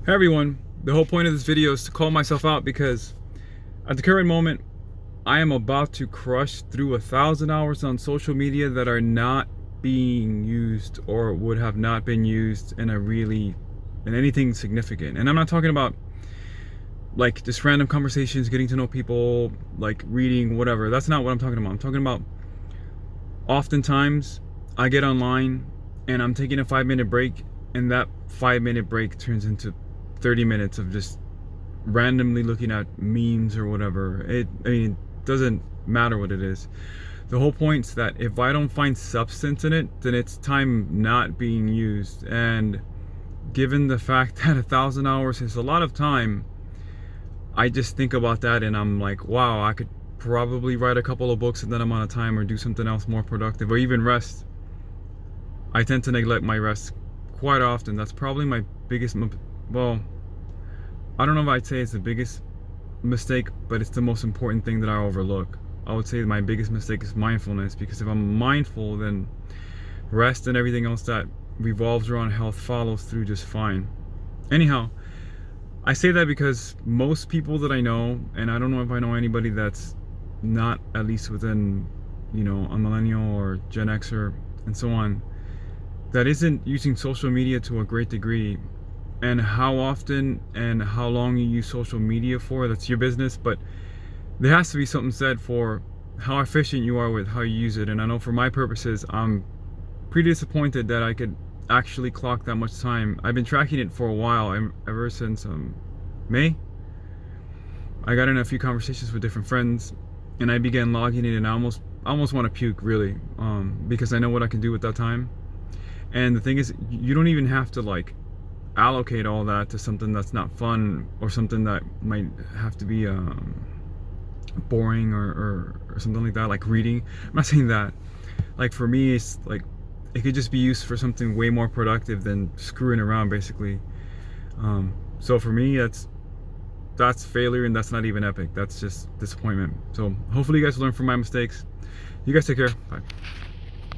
Hey everyone, the whole point of this video is to call myself out because at the current moment I am about to crush through 1,000 hours on social media that are not being used or would have not been used in anything significant. And I'm not talking about like just random conversations, getting to know people, like reading, whatever. That's not what I'm talking about. I'm talking about oftentimes I get online and I'm taking a 5-minute break, and that 5-minute break turns into 30 minutes of just randomly looking at memes or whatever. It doesn't matter what it is. The whole point's that if I don't find substance in it, then it's time not being used. And given the fact that 1,000 hours is a lot of time, I just think about that and I'm like, wow, I could probably write a couple of books in that amount of time, or do something else more productive, or even rest. I tend to neglect my rest quite often. That's probably my biggest, well, I don't know if I'd say it's the biggest mistake, but it's the most important thing that I overlook. I would say my biggest mistake is mindfulness, because if I'm mindful, then rest and everything else that revolves around health follows through just fine. Anyhow, I say that because most people that I know, and I don't know if I know anybody that's not at least within, a millennial or Gen Xer and so on, that isn't using social media to a great degree. And how often and how long you use social media for, that's your business, but there has to be something said for how efficient you are with how you use it. And I know for my purposes, I'm pretty disappointed that I could actually clock that much time. I've been tracking it for a while, ever since May. I got in a few conversations with different friends and I began logging it, and I almost want to puke, really, because I know what I can do with that time. And the thing is, you don't even have to like allocate all that to something that's not fun, or something that might have to be boring, or something like that, like reading. I'm not saying that. Like for me, it's like it could just be used for something way more productive than screwing around, basically. So for me, that's failure, and that's not even epic. That's just disappointment. So hopefully you guys learn from my mistakes. You guys take care. Bye.